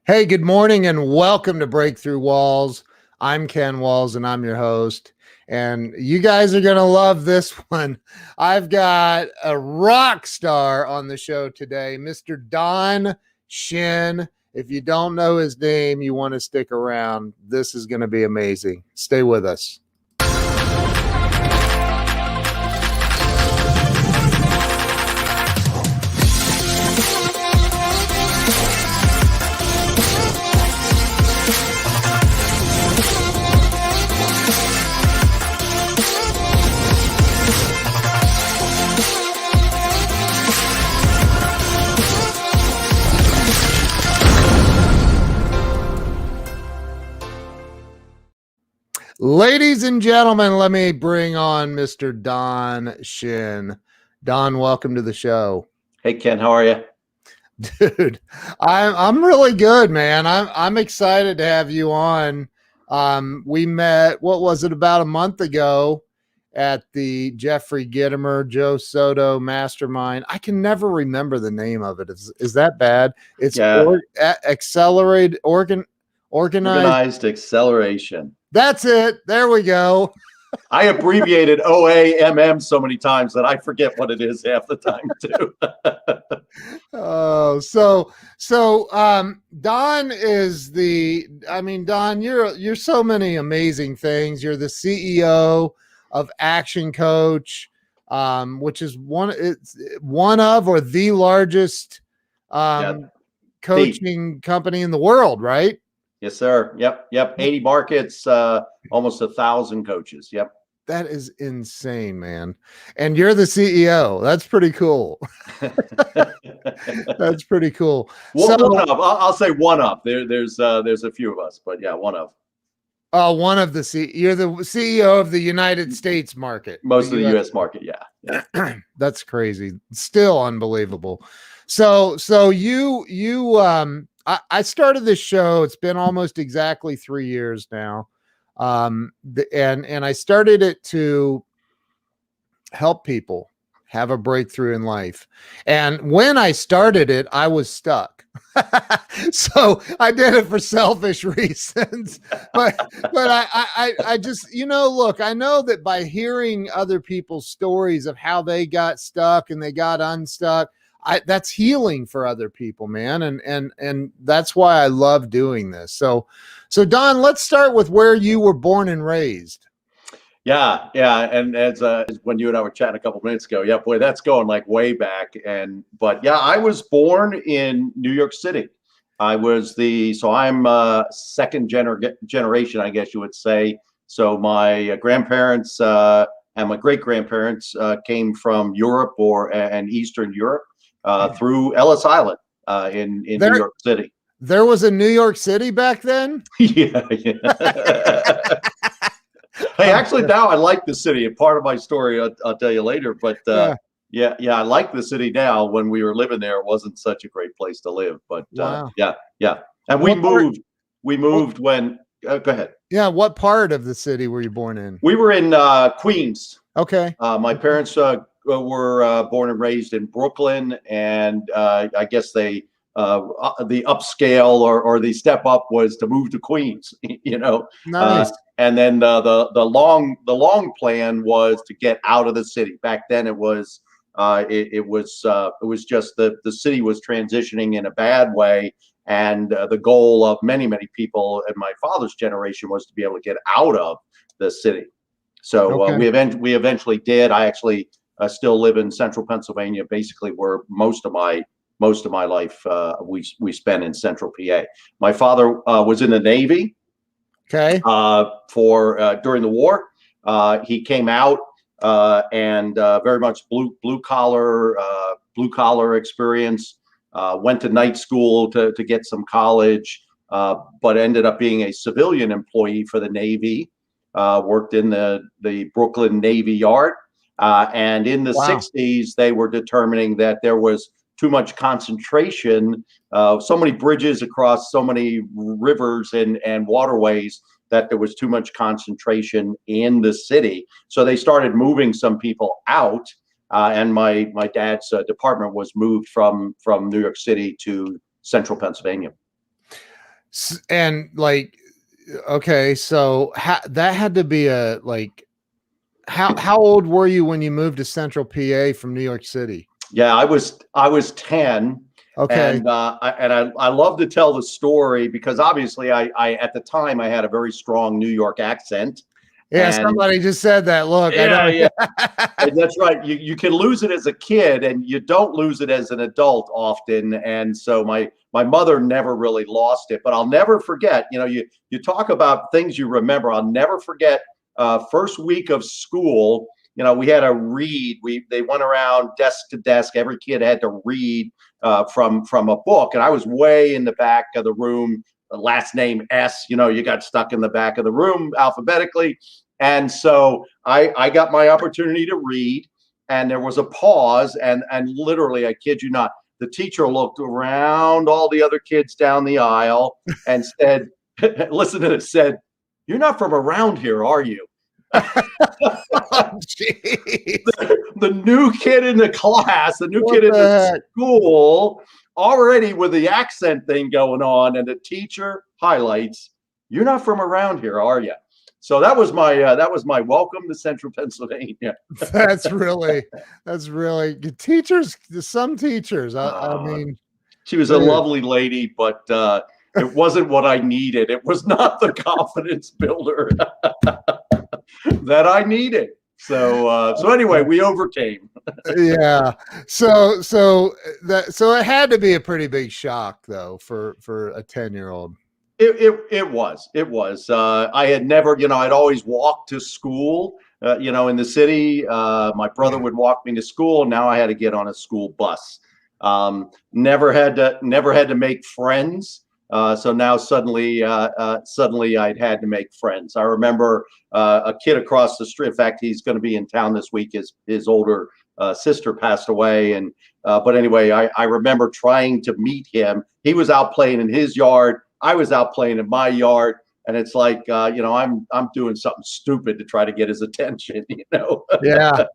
Hey, good morning and welcome to Breakthrough Walls. I'm Ken Walls and I'm your host. And you guys are going to love this one. I've got a rock star on the show today, Mr. Don Schin. If you don't know his name, you want to stick around. This is going to be amazing. Stay with us. Ladies and gentlemen, let me bring on Mr. Don Schin. Don, welcome to the show. Hey Ken, how are you? Dude, I'm really good, man. I'm excited to have you on. We met, what was it, about a month ago at the Jeffrey Gitomer, Joe Soto Mastermind. I can never remember the name of it. Is that bad? It's Organized acceleration. That's it. There we go. I abbreviated OAMM so many times that I forget what it is half the time too. Don is Don, you're so many amazing things. You're the CEO of ActionCOACH, which is one of or the largest coaching company in the world, right? Yes, sir. Yep. 80 markets, almost 1,000 coaches. Yep. That is insane, man. And you're the CEO. That's pretty cool. That's pretty cool. One of. I'll say one of. There's a few of us, but yeah, one of. One of the you're the CEO of the United States market. Most of the US market, yeah. That's crazy. Still unbelievable. So I started this show. It's been almost exactly 3 years now. And I started it to help people have a breakthrough in life. And when I started it, I was stuck. So I did it for selfish reasons, but I just, look, I know that by hearing other people's stories of how they got stuck and they got unstuck, that's healing for other people, man. And that's why I love doing this. So Don, let's start with where you were born and raised. Yeah. And as when you and I were chatting a couple minutes ago, yeah, boy, that's going like way back. But yeah, I was born in New York City. I'm second generation, I guess you would say. So my grandparents and my great grandparents came from Europe and Eastern Europe. Through Ellis Island in New York City. There was a New York City back then? Yeah. Hey, actually, now I like the city. And part of my story I'll tell you later. But yeah, I like the city now. When we were living there, it wasn't such a great place to live. But wow. Yeah. And we moved when. Go ahead. Yeah, what part of the city were you born in? We were in Queens. Okay. My parents were born and raised in Brooklyn, and I guess the upscale or the step up was to move to Queens. Nice. And then the long plan was to get out of the city. Back then, it was just the city was transitioning in a bad way, and the goal of many people in my father's generation was to be able to get out of the city. So okay. we eventually did. I actually still live in central Pennsylvania, basically where most of my life we spent in central PA. My father was in the Navy. Okay. During the war, he came out and very much blue collar experience. Went to night school to get some college, but ended up being a civilian employee for the Navy. Worked in the Brooklyn Navy Yard. And in the 60s, they were determining that there was too much concentration, so many bridges across so many rivers and waterways, that there was too much concentration in the city. So they started moving some people out. And my dad's department was moved from New York City to central Pennsylvania. And like, okay, so that had to be a like, how old were you when you moved to Central PA from New York City? Yeah, I was 10. Okay. And I love to tell the story because obviously I at the time I had a very strong New York accent. Yeah, And somebody just said that. Look, I yeah, know. yeah, and that's right. You can lose it as a kid and you don't lose it as an adult often. And so my mother never really lost it, but I'll never forget, you talk about things you remember. I'll never forget first week of school. We had to read. They went around desk to desk. Every kid had to read from a book, and I was way in the back of the room. Last name S. You got stuck in the back of the room alphabetically, and so I got my opportunity to read, and there was a pause, and literally, I kid you not, the teacher looked around all the other kids down the aisle and said, "Listen to this." Said, "You're not from around here, are you?" Oh, jeez. The new kid in the class, the new What kid in the the heck? school, already with the accent thing going on, and the teacher highlights, "You're not from around here, are you?" So that was my welcome to Central Pennsylvania. That's really good. Teachers. Some teachers. I Uh, mean, she was a dude. lovely lady, but it wasn't what I needed. It was not the confidence builder that I needed. So anyway, we overcame. Yeah. So it had to be a pretty big shock though for a 10-year-old. It was. I had never, I'd always walked to school, in the city. My brother would walk me to school. Now I had to get on a school bus. Never had to make friends. So now suddenly I'd had to make friends. I remember a kid across the street. In fact, he's going to be in town this week. His older sister passed away, and but anyway, I remember trying to meet him. He was out playing in his yard. I was out playing in my yard, and it's like, I'm doing something stupid to try to get his attention. Yeah. But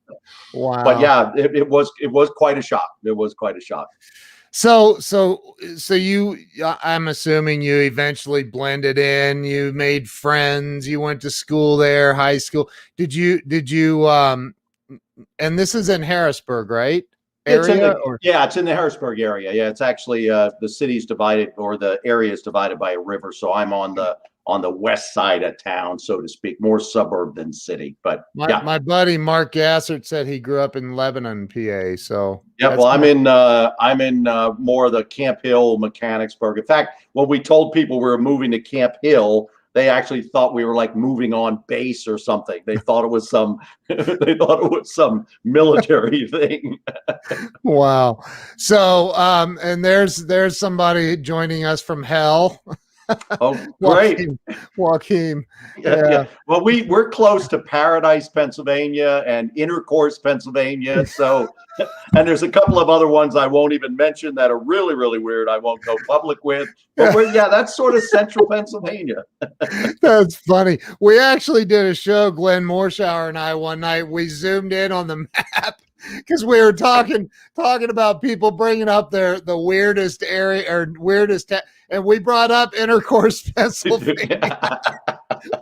Wow. yeah, it was quite a shock. It was quite a shock. So you, I'm assuming you eventually blended in, you made friends, you went to school there, high school. Did you and this is in Harrisburg, right? It's in Area the or Yeah, it's in the Harrisburg area. Yeah, it's actually the city's divided, or the area is divided by a river. So I'm on the west side of town, so to speak, more suburb than city. But my yeah. my buddy Mark Gassert said he grew up in Lebanon, PA. So Yep. that's Well, I'm not, in more of the Camp Hill, Mechanicsburg. In fact, when we told people we were moving to Camp Hill, they actually thought we were like moving on base or something. They thought it was some they thought it was some military thing. wow. So and there's somebody joining us from hell. Oh, great. Joaquin. Joaquin. Yeah, Yeah. yeah. Well, we're close to Paradise, Pennsylvania, and Intercourse, Pennsylvania. So, and there's a couple of other ones I won't even mention that are really, really weird. I won't go public with. But that's sort of central Pennsylvania. That's funny. We actually did a show, Glenn Morshower and I, one night. We zoomed in on the map because we were talking about people bringing up the weirdest area or and we brought up Intercourse, Pennsylvania.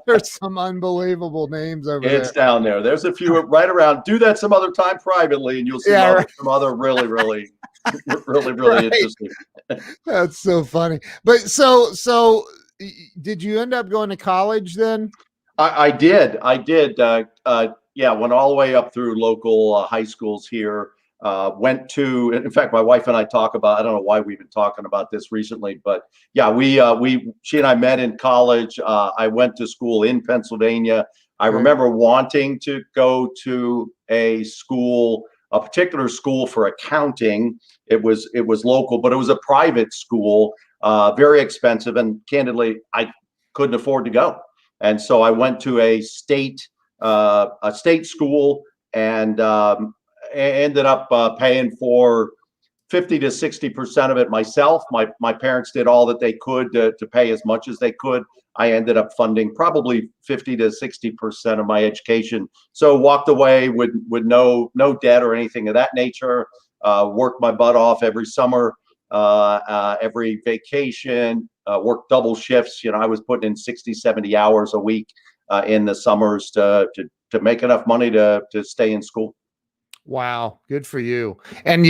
There's some unbelievable names over It's there. down there. There's a few right around. Do that some other time privately, and you'll see Yeah, right. some other really, really, really, really Right. interesting. That's so funny. But so did you end up going to college then? I did. I did. Yeah, went all the way up through local high schools here. Went to, in fact, my wife and I talk about, I don't know why we've been talking about this recently, but yeah, she and I met in college. I went to school in Pennsylvania. I Okay. remember wanting to go to a particular school for accounting. It was local, but it was a private school, very expensive, and candidly, I couldn't afford to go. And so I went to a state school, and ended up paying for 50 to 60% of it myself. My parents did all that they could to pay as much as they could. I ended up funding probably 50 to 60% of my education. So walked away with no debt or anything of that nature. Worked my butt off every summer, every vacation, worked double shifts. I was putting in 60, 70 hours a week in the summers to make enough money to stay in school. Wow, good for you. And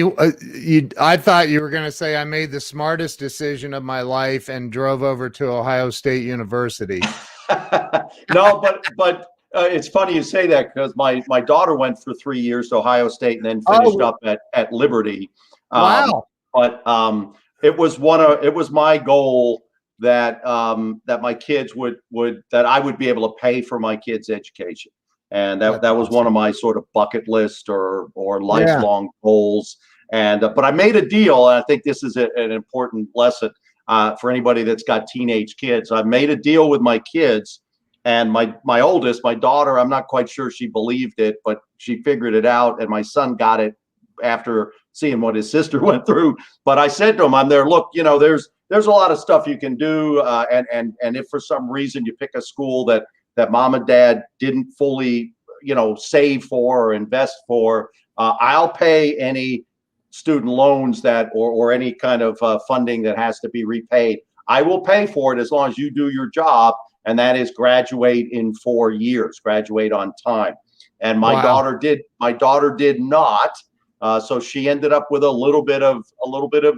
I thought you were going to say I made the smartest decision of my life and drove over to Ohio State University. No, but it's funny you say that, because my daughter went for 3 years to Ohio State and then finished up at Liberty. Wow. But it was my goal that that my kids that I would be able to pay for my kids' education. And that was awesome. One of my sort of bucket list or lifelong goals. And but I made a deal, and I think this is an important lesson for anybody that's got teenage kids. I made a deal with my kids, and my oldest, my daughter, I'm not quite sure she believed it, but she figured it out, and my son got it after seeing what his sister went through. But I said to him, I'm there, look, there's a lot of stuff you can do, and if for some reason you pick a school that mom and dad didn't fully, save for or invest for, I'll pay any student loans that or any kind of funding that has to be repaid. I will pay for it as long as you do your job, and that is graduate in 4 years, graduate on time. And my daughter did not. So she ended up with a little bit of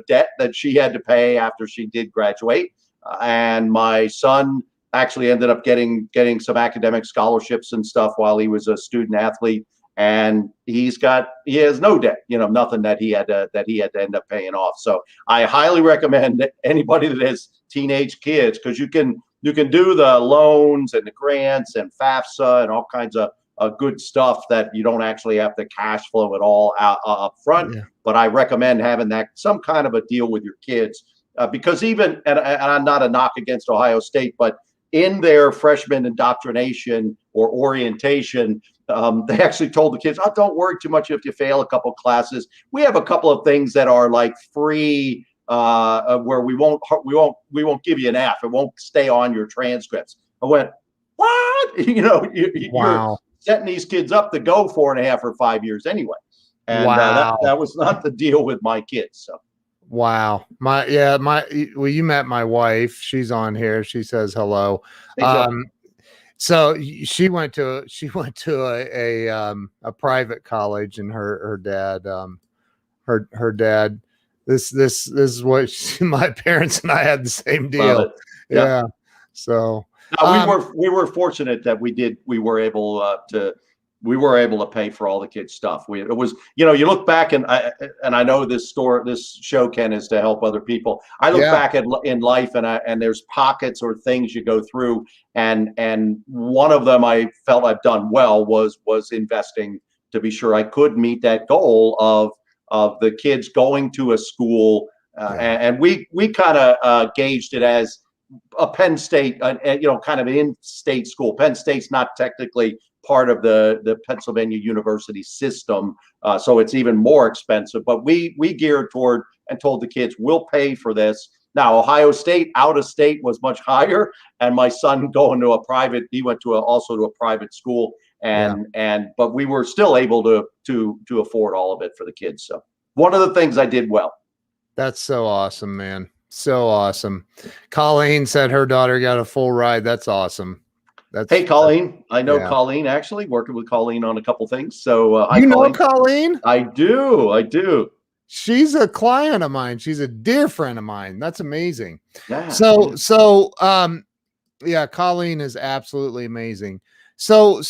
debt that she had to pay after she did graduate. And my son actually ended up getting some academic scholarships and stuff while he was a student athlete, and he has no debt, nothing that he had to end up paying off. So I highly recommend anybody that has teenage kids, because you can do the loans and the grants and FAFSA and all kinds of good stuff that you don't actually have to cash flow it all up front. Yeah. But I recommend having some kind of a deal with your kids, because even, and I'm not a knock against Ohio State, but in their freshman indoctrination or orientation, they actually told the kids, "Oh, don't worry too much if you fail a couple classes. We have a couple of things that are like free, where we won't give you an F. It won't stay on your transcripts." I went, "What? You're setting these kids up to go 4.5 or 5 years anyway." And that was not the deal with my kids. So. Wow. Well, you met my wife. She's on here. She says hello. So she went to a private college, and her dad, her dad, this is what my parents and I had the same deal. Yeah. So we were fortunate that we were able to pay for all the kids' stuff. It was, you look back, and I know this show, Ken, is to help other people. I look back in life, and there's pockets or things you go through, and one of them I felt I've done well was investing to be sure I could meet that goal of the kids going to a school, and we kind of gauged it as a Penn State, kind of an in-state school. Penn State's not technically part of the Pennsylvania University system, so it's even more expensive. But we geared toward and told the kids, we'll pay for this. Now, Ohio State, out of state, was much higher, and my son going to a private, he went to also to a private school, but we were still able to afford all of it for the kids. So one of the things I did well. That's so awesome, man. So awesome. Colleen said her daughter got a full ride. That's awesome. Hey, Colleen. I know Colleen, actually, working with Colleen on a couple things. So you know Colleen? I do. She's a client of mine. She's a dear friend of mine. That's amazing. Yeah. So Colleen is absolutely amazing. So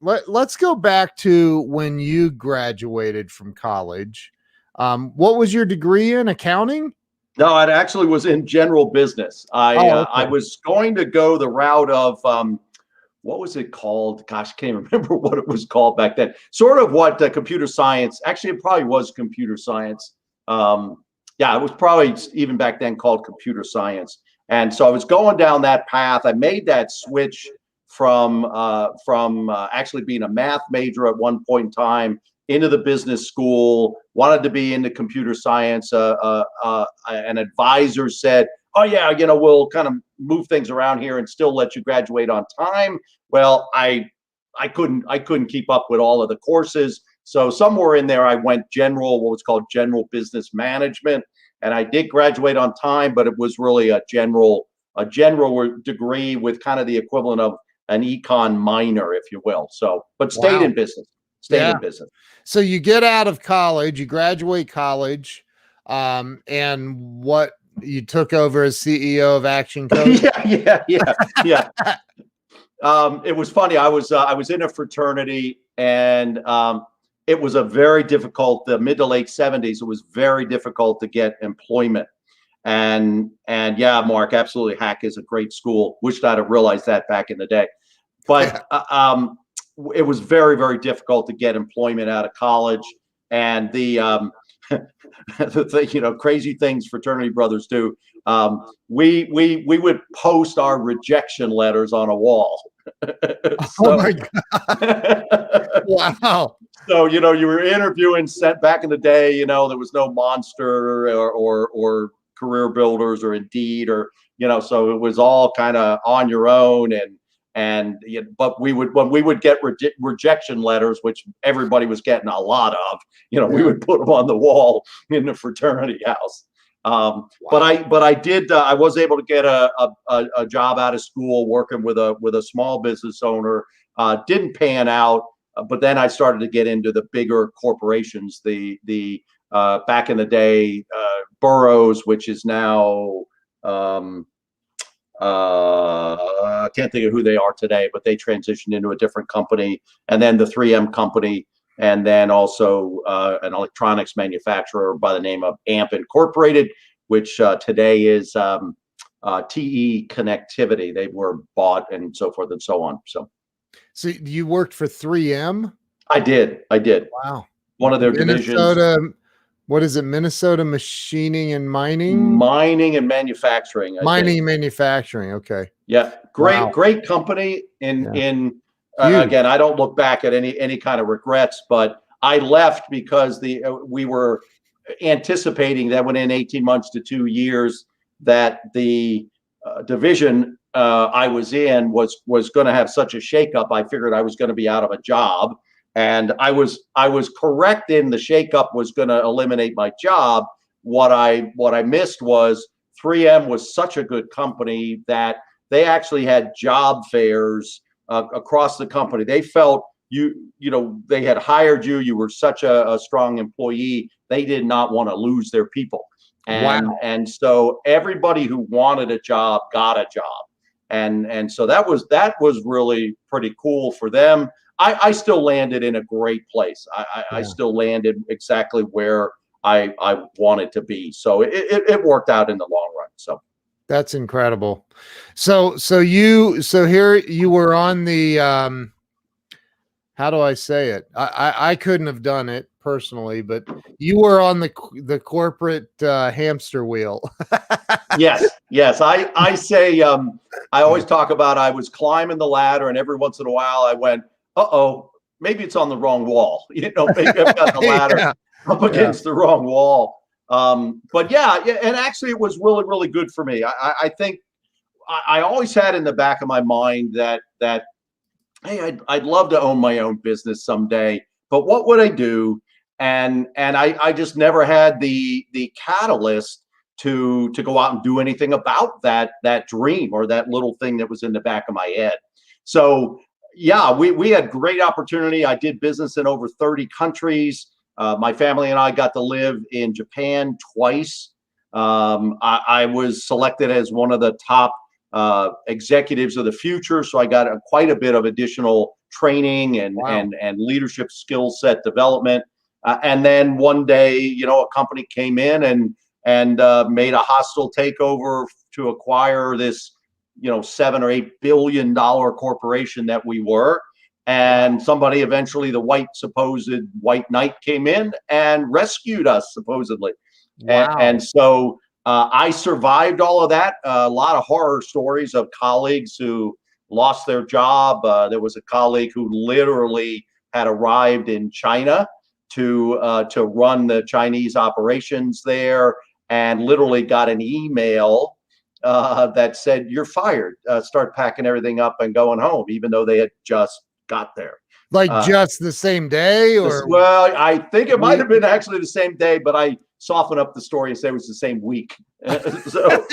let's go back to when you graduated from college. What was your degree in? Accounting? No, it actually was in general business. I was going to go the route of what was it called? Gosh, I can't remember what it was called back then. Sort of what computer science. Actually, it probably was computer science. It was probably even back then called computer science. And so I was going down that path. I made that switch from actually being a math major at one point in time into the business school, wanted to be into computer science. An advisor said, "Oh yeah, we'll kind of move things around here and still let you graduate on time." Well, I couldn't keep up with all of the courses, So somewhere in there, I went what was called general business management, and I did graduate on time, but it was really a general degree with kind of the equivalent of an econ minor, if you will. So, but stayed in business. Stayed in business. So you get out of college, you graduate college, and what you took over as CEO of ActionCOACH? Yeah. It was funny. I was in a fraternity, and it was a very difficult. The mid to late 70s, it was very difficult to get employment. And yeah, Mark, absolutely. Hack is a great school. Wished I'd have realized that back in the day. But it was very, very difficult to get employment out of college. And the crazy things fraternity brothers do. We would post our rejection letters on a wall. Oh my God. Wow. So, you were interviewing, sent back in the day, there was no Monster or Career Builders or Indeed, or, so it was all kind of on your own. But when we would get rejection letters, which everybody was getting a lot of, we would put them on the wall in the fraternity house. Wow. But I was able to get a job out of school working with a small business owner. Didn't pan out, but then I started to get into the bigger corporations, the back in the day, Burroughs, which is now, I can't think of who they are today, but they transitioned into a different company, and then the 3M company, and then also an electronics manufacturer by the name of AMP Incorporated, which today is TE Connectivity. They were bought and so forth and so on. So you worked for 3M? I did. Wow. One of their divisions. What is it? Minnesota Machining and Mining? Mining and Manufacturing. Manufacturing. Okay. Yeah. Great company. Again, I don't look back at any kind of regrets, but I left because we were anticipating that within 18 months to 2 years that the division I was in was going to have such a shakeup. I figured I was going to be out of a job. And I was correct in the shakeup was going to eliminate my job. What I missed was 3M was such a good company that they actually had job fairs across the company. They felt they had hired you. You were such a strong employee. They did not want to lose their people. And so everybody who wanted a job got a job. And so that was really pretty cool for them. I still landed in a great place. I still landed exactly where I wanted to be. So it worked out in the long run. So that's incredible. So here you were on the how do I say it? I couldn't have done it personally, but you were on the corporate hamster wheel. Yes. I say I always talk about I was climbing the ladder, and every once in a while I went, uh-oh, maybe it's on the wrong wall. Maybe I've got the ladder up against the wrong wall. But and actually it was really, really good for me. I think I always had in the back of my mind that hey, I'd love to own my own business someday, but what would I do? And I just never had the catalyst to go out and do anything about that dream or that little thing that was in the back of my head. So yeah, we had great opportunity. I did business in over 30 countries. My family and I got to live in Japan twice. I was selected as one of the top executives of the future, so I got quite a bit of additional training and leadership skill set development. And then one day, a company came in and made a hostile takeover to acquire this $7 or $8 billion corporation that we were. And somebody eventually, the supposed white knight came in and rescued us, supposedly. Wow. And so I survived all of that. A lot of horror stories of colleagues who lost their job. There was a colleague who literally had arrived in China to run the Chinese operations there, and literally got an email that said, "You're fired. Start packing everything up and going home," even though they had just got there. Like just the same day, or well, I think it might have been actually the same day, but I softened up the story and say it was the same week. So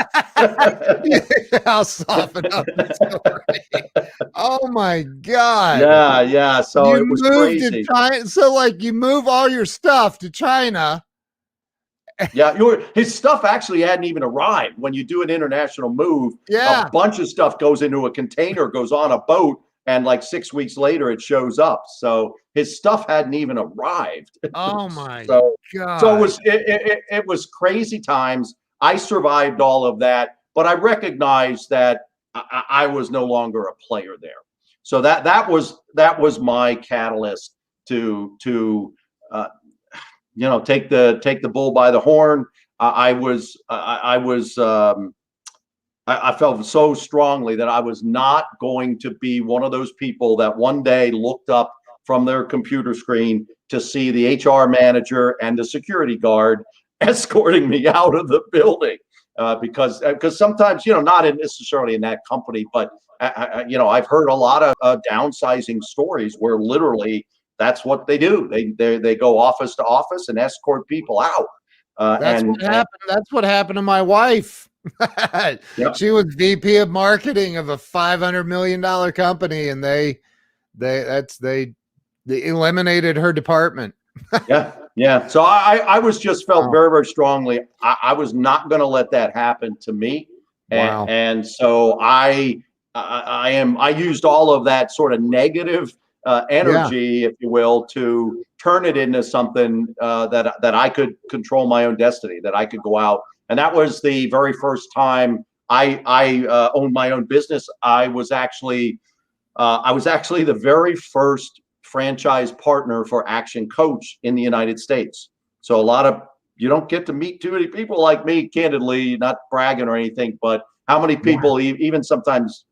I'll soften up the story. Oh my God. yeah. So You it was moved to crazy. China. So like you move all your stuff to China. Yeah, his stuff actually hadn't even arrived. When you do an international move, a Yeah. bunch of stuff goes into a container, goes on a boat, and like 6 weeks later, it shows up. So his stuff hadn't even arrived. Oh my so so God. it was crazy times. I survived all of that, but I recognized that I was no longer a player there. So that was my catalyst to take the bull by the horn. I felt so strongly that I was not going to be one of those people that one day looked up from their computer screen to see the HR manager and the security guard escorting me out of the building. Because sometimes, not necessarily in that company, but I've heard a lot of downsizing stories where literally that's what they do. They go office to office and escort people out. That's what happened. That's what happened to my wife. Yep. She was VP of marketing of a $500 million company, and they eliminated her department. Yeah. So I was just felt very, very strongly. I was not going to let that happen to me. Wow. And so I used all of that sort of negative energy, if you will, to turn it into something that I could control my own destiny, that I could go out. And that was the very first time I owned my own business. I was actually the very first franchise partner for ActionCOACH in the United States. So you don't get to meet too many people like me, candidly, not bragging or anything, but how many people, even sometimes,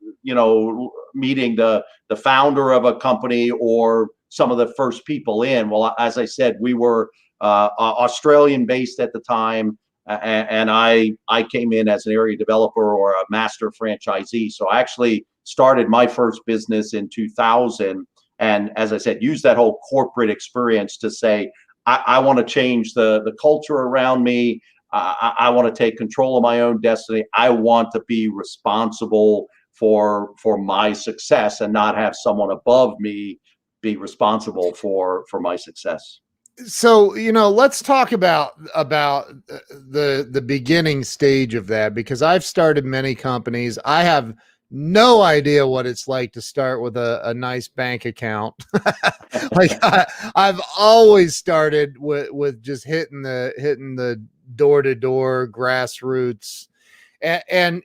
meeting the founder of a company or some of the first people in. Well, as I said, we were Australian based at the time. And I came in as an area developer or a master franchisee. So I actually started my first business in 2000. And as I said, use that whole corporate experience to say, I want to change the culture around me. I want to take control of my own destiny. I want to be responsible for my success and not have someone above me be responsible for my success. So, let's talk about the beginning stage of that, because I've started many companies. I have no idea what it's like to start with a nice bank account. Like I've always started with just hitting the door-to-door grassroots, and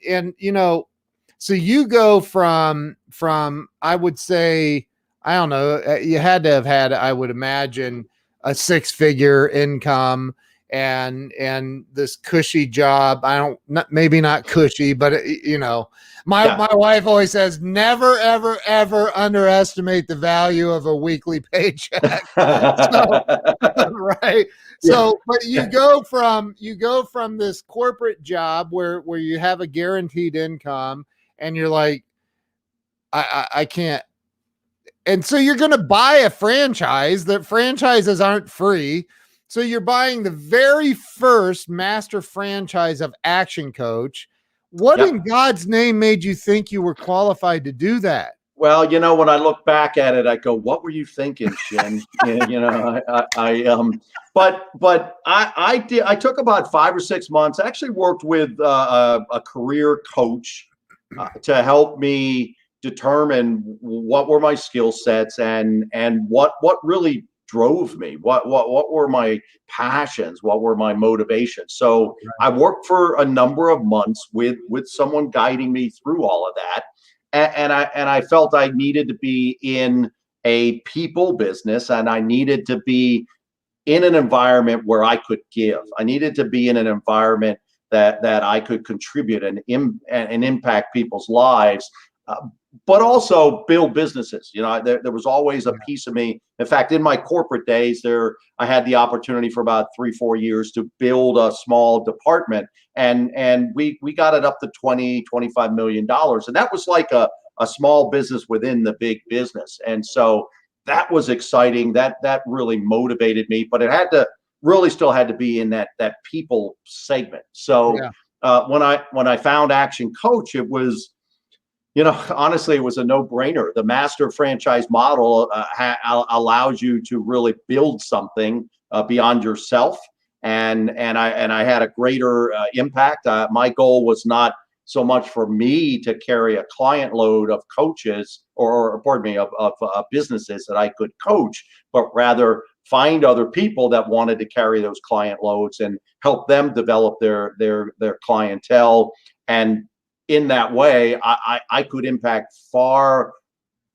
so you go from I would say, I don't know, you had to have had, I would imagine, a 6-figure income and this cushy job. Maybe not cushy, but my wife always says, never, ever, ever underestimate the value of a weekly paycheck. So, right. So, but you go from this corporate job where you have a guaranteed income, and you're like, I can't. And so you're going to buy a franchise. That franchises aren't free. So you're buying the very first master franchise of ActionCOACH. What in God's name made you think you were qualified to do that? Well, when I look back at it, I go, "What were you thinking, Shin?" But I did. I took about 5 or 6 months. I actually worked with a career coach to help me determine what were my skill sets and what really drove me, what were my passions, what were my motivations. So I worked for a number of months with someone guiding me through all of that, and I felt I needed to be in a people business, and I needed to be in an environment where I could give. I needed to be in an environment that I could contribute and impact people's lives, but also build businesses. There was always a piece of me. In fact, in my corporate days, I had the opportunity for about 3-4 years to build a small department, and we got it up to $20-25 million, and that was like a small business within the big business. And so that was exciting. That really motivated me, but it had to really still had to be in that people segment. So when I found Action Coach, it was, honestly, it was a no-brainer. The master franchise model allows you to really build something beyond yourself, and I had a greater impact. My goal was not so much for me to carry a client load of coaches, or pardon me, of businesses that I could coach, but rather find other people that wanted to carry those client loads and help them develop their clientele. And in that way, I could impact far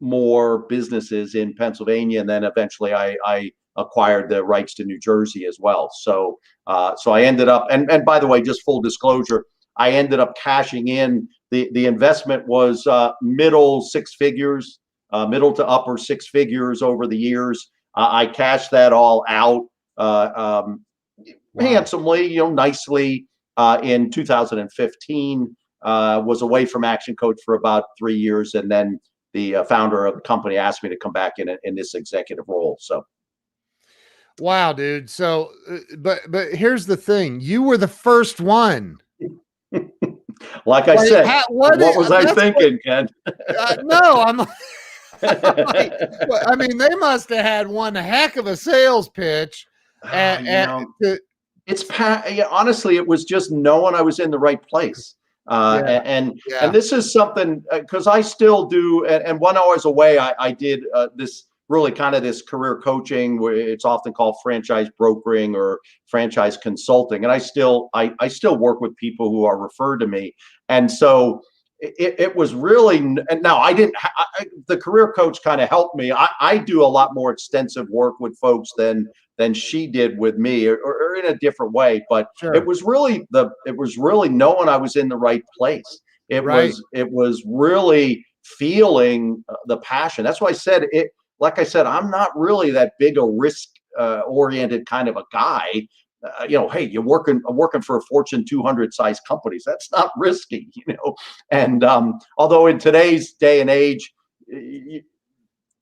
more businesses in Pennsylvania, and then eventually I acquired the rights to New Jersey as well. So I ended up, and by the way, just full disclosure, I ended up cashing in. The investment was middle to upper six figures over the years. I cashed that all out handsomely, nicely in 2015. Was away from Action Coach for about 3 years, and then the founder of the company asked me to come back in this executive role. So, wow, dude. So, but here's the thing: you were the first one. Like I said, what was I thinking, Ken? No, I'm like, I mean, they must have had one heck of a sales pitch. Honestly, it was just knowing I was in the right place. And this is something, because I still do, and when I was away, I did this really kind of this career coaching, where it's often called franchise brokering or franchise consulting, and I still work with people who are referred to me. And so it was really, and now the career coach kind of helped me. I do a lot more extensive work with folks than she did with me, or in a different way. But it was really knowing I was in the right place. It was really feeling the passion. That's why I said it. Like I said, I'm not really that big a risk oriented kind of a guy. Hey, I'm working for a Fortune 200 size companies. That's not risky, And although in today's day and age,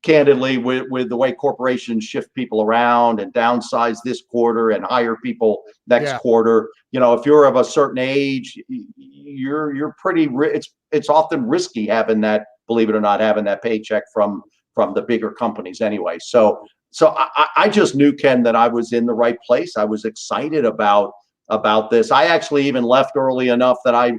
candidly, with the way corporations shift people around and downsize this quarter and hire people next quarter, if you're of a certain age, you're pretty. It's often risky having that, believe it or not, having that paycheck from the bigger companies anyway. So I just knew, Ken, that I was in the right place. I was excited about this. I actually even left early enough that I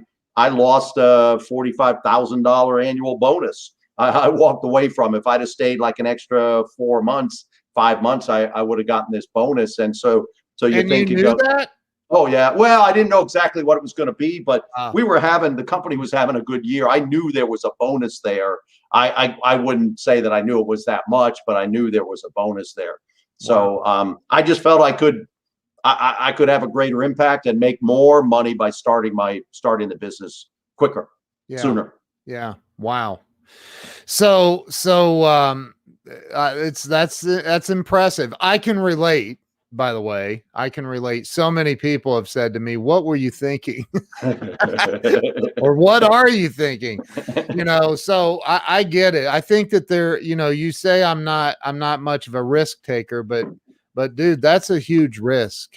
lost a $45,000 annual bonus. I walked away from. If I'd have stayed like an extra 4 months, 5 months, I would have gotten this bonus. And so you think you knew that? Oh yeah. Well, I didn't know exactly what it was going to be, but the company was having a good year. I knew there was a bonus there. I wouldn't say that I knew it was that much, but I knew there was a bonus there. So I just felt I could have a greater impact and make more money by starting the business quicker, sooner. Yeah. Wow. So that's impressive. I can relate. By the way, I can relate. So many people have said to me, "What were you thinking?" or "What are you thinking?" So I get it. I think that you say I'm not much of a risk taker, but dude, that's a huge risk.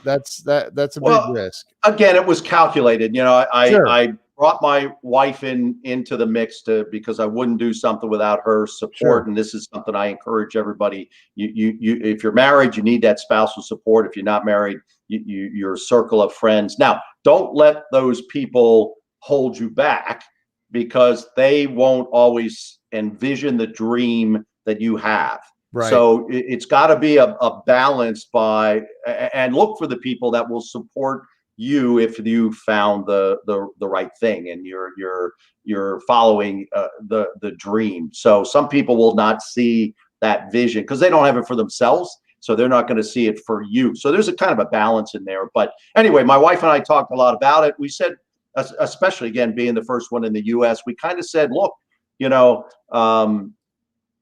That's a big risk. Again, it was calculated. I brought my wife into the mix because I wouldn't do something without her support. And this is something I encourage everybody. You if you're married, you need that spousal support. If you're not married, your circle of friends. Now, don't let those people hold you back, because they won't always envision the dream that you have. Right. So it's got to be a balance and look for the people that will support you if you found the right thing and you're following the dream. So some people will not see that vision because they don't have it for themselves, so they're not going to see it for you. So there's a kind of a balance in there. But anyway, my wife and I talked a lot about it. We said, especially again being the first one in the U.S., we kind of said, look,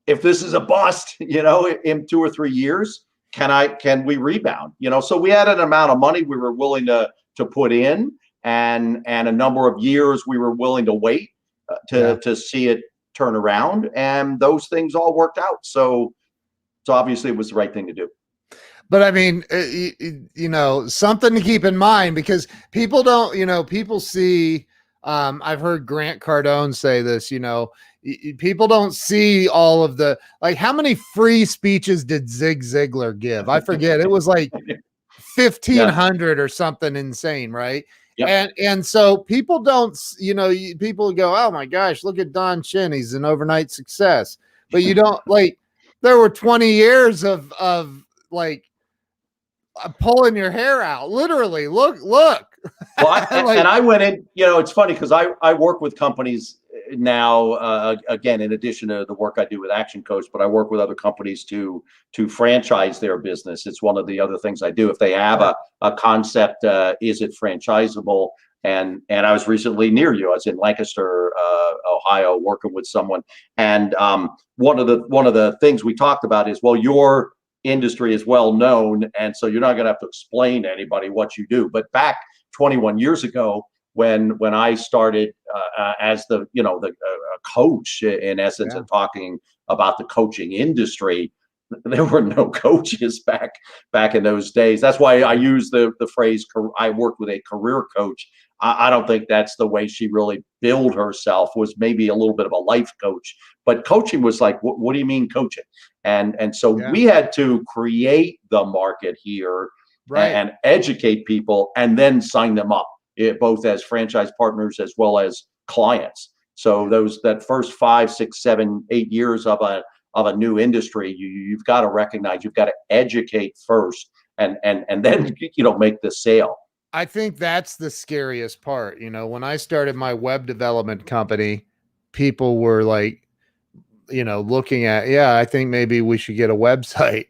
if this is a bust, in 2 or 3 years, can we rebound? So we had an amount of money we were willing to put in, and a number of years we were willing to wait to see it turn around, and those things all worked out. So obviously it was the right thing to do. But I mean, something to keep in mind, because people don't, people see, I've heard Grant Cardone say this, people don't see all of the, like, how many free speeches did Zig Ziglar give? I forget. It was like 1,500 or something insane. Right. Yep. And so people don't, people go, oh my gosh, look at Don Schin. He's an overnight success. But you don't, like, there were 20 years of like, pulling your hair out, literally. Look. Well, and I went in, it's funny because I work with companies now, again, in addition to the work I do with ActionCOACH, but I work with other companies to franchise their business. It's one of the other things I do. If they have a concept, is it franchisable? And I was recently near you. I was in Lancaster, Ohio, working with someone. And one of the things we talked about is, well, your industry is well known, and so you're not going to have to explain to anybody what you do. But back 21 years ago, when I started as the coach, in essence, and talking about the coaching industry, there were no coaches back in those days. That's why I use the phrase, I worked with a career coach. I don't think that's the way she really billed herself, was maybe a little bit of a life coach. But coaching was like, what do you mean coaching? And so we had to create the market here, and educate people, and then sign them up, both as franchise partners as well as clients. So that first 5, 6, 7, 8 years of a new industry, you've got to recognize, you've got to educate first, and then make the sale. I think that's the scariest part. When I started my web development company, people were like, looking at, I think maybe we should get a website,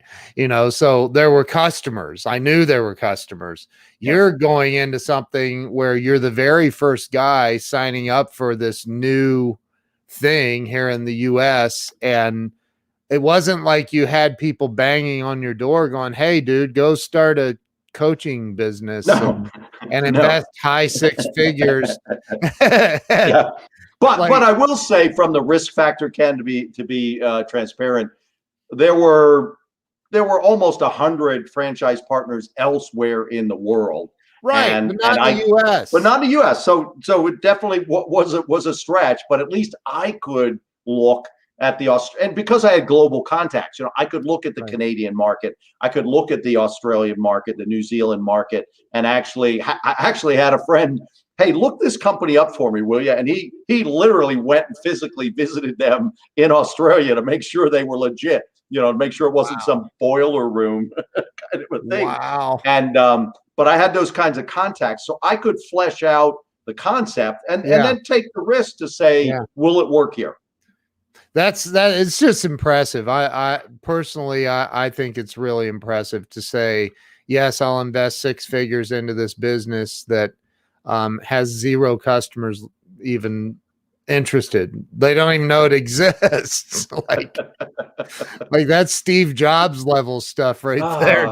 so there were customers. I knew there were customers. You're going into something where you're the very first guy signing up for this new thing here in the US. And it wasn't like you had people banging on your door going, hey dude, go start a coaching business and invest high 6 figures. But I will say, from the risk factor, Ken, to be transparent, there were almost 100 franchise partners elsewhere in the world, but not in the U.S. But not in the U.S. So it definitely was a stretch, but at least I could look at and because I had global contacts, I could look at the Canadian market, I could look at the Australian market, the New Zealand market, and I actually had a friend, hey, look this company up for me, will you? And he literally went and physically visited them in Australia to make sure they were legit, to make sure it wasn't some boiler room kind of a thing. Wow. And but I had those kinds of contacts, so I could flesh out the concept and then take the risk to say, will it work here? It's just impressive. I personally, I think it's really impressive to say, yes, I'll invest 6 figures into this business that has 0 customers even interested. They don't even know it exists. like that's Steve Jobs level stuff right there.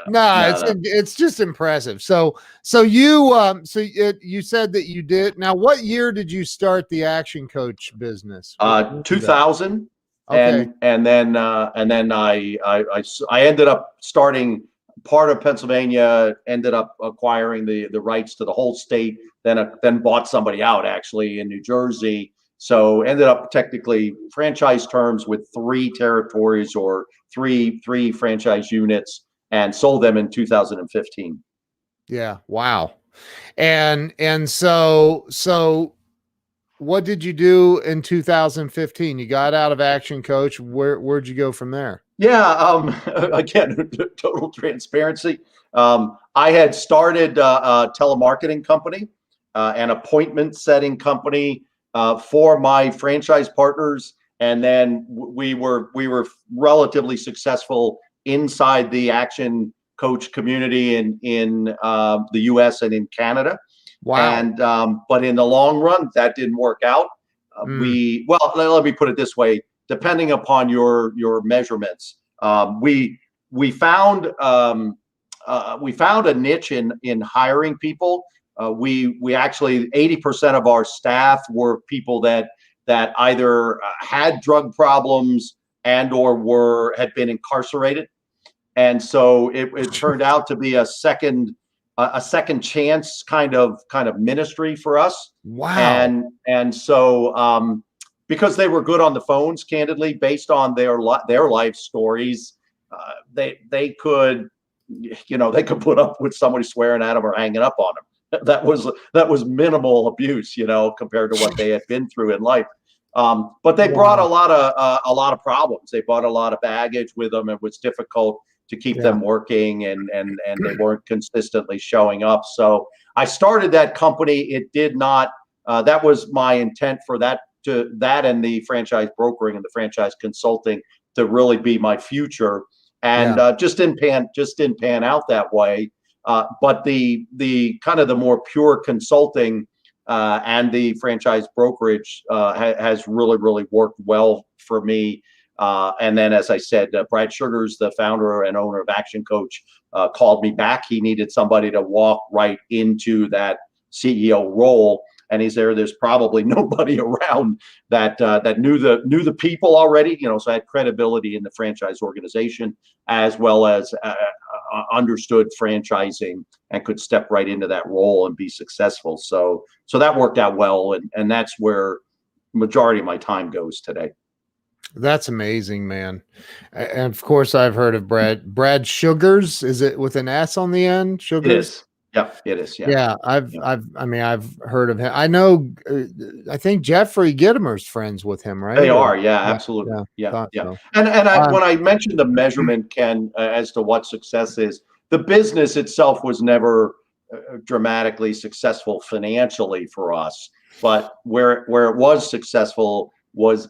No, it's just impressive. So you said that you did. Now, what year did you start the ActionCOACH business? 2000. Okay. And then I ended up starting part of Pennsylvania, ended up acquiring the rights to the whole state, then bought somebody out actually in New Jersey. So ended up technically franchise terms with 3 territories or three franchise units, and sold them in 2015. Yeah. Wow. And so what did you do in 2015? You got out of ActionCOACH. Where'd you go from there? Yeah. Again, total transparency. I had started a telemarketing company, an appointment setting company for my franchise partners, and then we were relatively successful inside the ActionCOACH community in the U.S. and in Canada. Wow. And but in the long run, that didn't work out. Let me put it this way: depending upon your measurements, we found a niche in hiring people. We actually 80% of our staff were people that that either had drug problems and or had been incarcerated. And so it turned out to be a second chance kind of ministry for us. Wow. And so because they were good on the phones, candidly, based on their life stories, they could, they could put up with somebody swearing at them or hanging up on them. That was minimal abuse, compared to what they had been through in life. But they brought a lot of problems. They brought a lot of baggage with them. It was difficult to keep them working, and they weren't consistently showing up. So I started that company. It did not. That was my intent for that and the franchise brokering and the franchise consulting to really be my future. And just didn't pan out that way. But the kind of the more pure consulting and the franchise brokerage has really worked well for me. And then, as I said, Brad Sugars, the founder and owner of ActionCOACH, called me back. He needed somebody to walk right into that CEO role. And he's there's probably nobody around that knew the people already, so I had credibility in the franchise organization, as well as understood franchising and could step right into that role and be successful. So that worked out well, and that's where majority of my time goes today. That's amazing, man. And of course, I've heard of Brad Sugars. Is it with an S on the end? Sugars? It is. Yep, it is. Yeah. Yeah, I've heard of him. I know. I think Jeffrey Gitomer's friends with him, right? They are. Yeah, absolutely. Yeah. So. And when I mentioned the measurement, Ken, as to what success is, the business itself was never dramatically successful financially for us, but where it was successful was,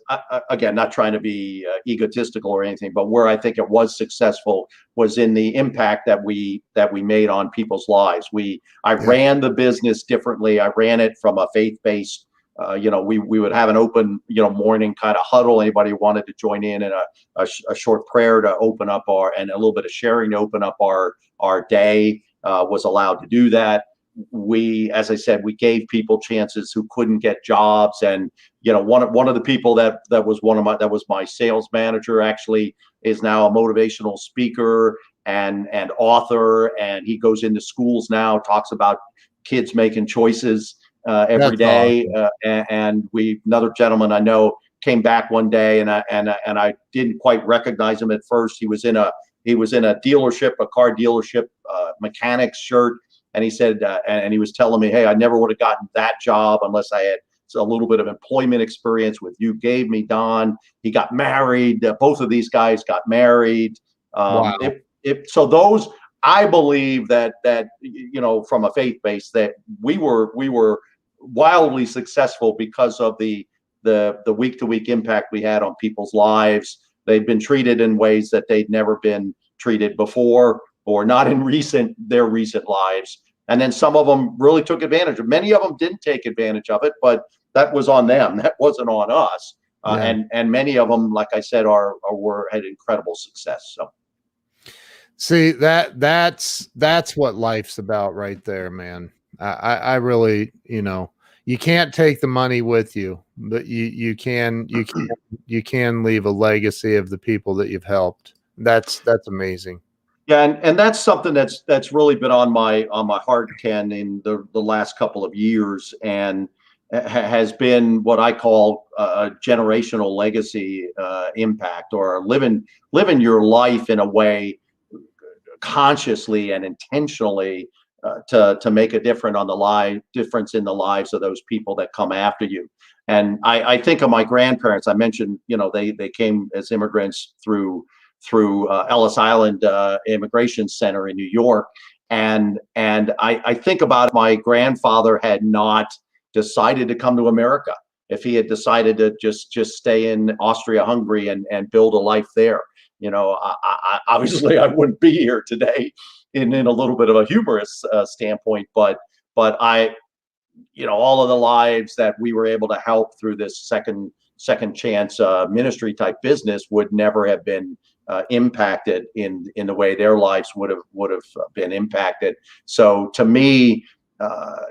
again, not trying to be egotistical or anything, but where I think it was successful was in the impact that we made on people's lives. I ran the business differently. I ran it from a faith-based, we would have an open, morning kind of huddle. Anybody who wanted to join in and a short prayer to open up and a little bit of sharing to open up our day was allowed to do that. As I said, we gave people chances who couldn't get jobs. And, one of the people that was my sales manager, actually is now a motivational speaker and author. And he goes into schools now, talks about kids making choices every day. Awesome. And another gentleman I know came back one day, and I didn't quite recognize him at first. He was in a dealership, a car dealership, mechanic's shirt. And he said, and he was telling me, hey, I never would have gotten that job unless I had a little bit of employment experience with you gave me, Don. He got married. Both of these guys got married. Wow. So those, I believe that from a faith base, that we were wildly successful because of the week-to-week impact we had on people's lives. They'd been treated in ways that they'd never been treated before, or not in their recent lives. And then some of them really took advantage of. Many of them didn't take advantage of it, but that was on them. That wasn't on us. And many of them, like I said, had incredible success. So, see, that's what life's about, right there, man. I really, you can't take the money with you, but you can leave a legacy of the people that you've helped. That's amazing. Yeah, and that's something that's really been on my heart, Ken, in the last couple of years, and has been what I call a generational legacy impact, or living your life in a way consciously and intentionally to make a difference in the lives of those people that come after you. And I think of my grandparents. I mentioned, they came as immigrants through Ellis Island Immigration Center in New York. And I think about my grandfather had not decided to come to America, if he had decided to just stay in Austria-Hungary and build a life there. Obviously I wouldn't be here today in a little bit of a humorous standpoint, but I, all of the lives that we were able to help through this second chance ministry type business would never have been impacted in the way their lives would have been impacted. So to me,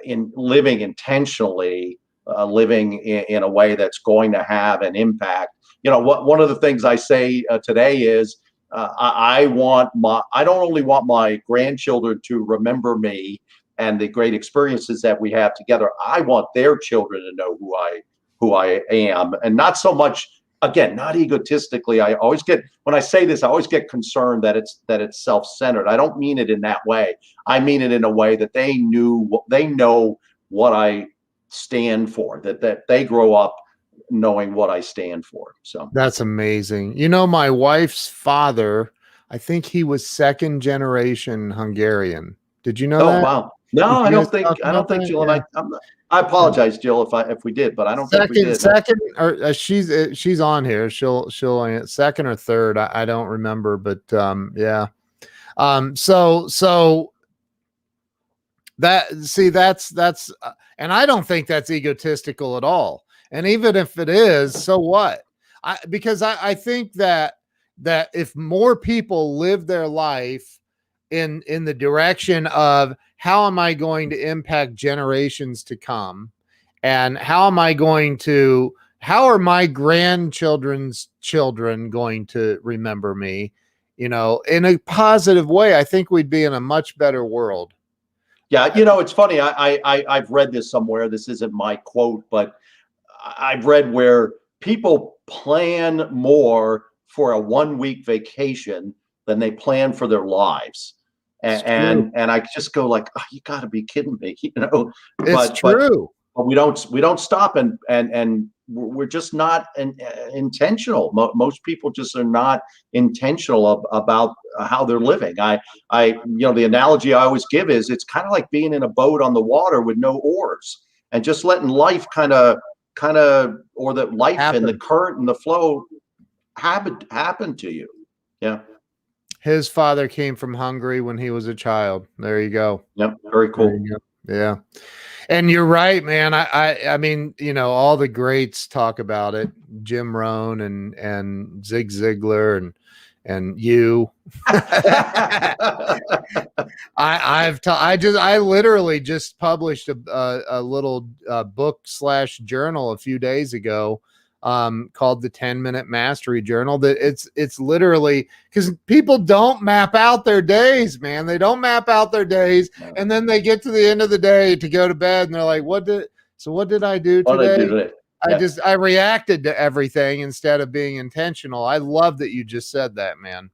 in living intentionally living in a way that's going to have an impact. One of the things I say today is I don't only want my grandchildren to remember me and the great experiences that we have together. I want their children to know who I am, and not so much, again, not egotistically. When I say this, I always get concerned that it's self-centered. I don't mean it in that way. I mean it in a way that they know what I stand for, that they grow up knowing what I stand for. So that's amazing. My wife's father, I think he was second generation Hungarian. Did you know oh that? wow. No, Did I you guys don't think talk about that? Jill and Yeah. I apologize, Jill, if we did, but I don't think we did. Second, or she's on here. She'll second or third. I don't remember, but yeah. So that's and I don't think that's egotistical at all. And even if it is, so what? Because I think that if more people live their life in the direction of how am I going to impact generations to come, and how are my grandchildren's children going to remember me, in a positive way, I think we'd be in a much better world. Yeah, it's funny. I've read this somewhere. This isn't my quote, but I've read where people plan more for a 1-week vacation than they plan for their lives. And I just go like, oh, you got to be kidding me, It's true. But we don't stop, and we're just not intentional. Most people just are not intentional about how they're living. The analogy I always give is it's kind of like being in a boat on the water with no oars, and just letting life or the life and the current and the flow happen to you. Yeah. His father came from Hungary when he was a child. There you go. Yep. Very cool. Yeah. And you're right, man. I mean, all the greats talk about it. Jim Rohn and Zig Ziglar and you. I literally just published a little book/journal a few days ago, called the 10-Minute Mastery Journal. That it's literally, because people don't map out their days, man. They don't map out their days, and then they get to the end of the day to go to bed, and they're like, what did I do today? I reacted to everything instead of being intentional. I love that you just said that, man.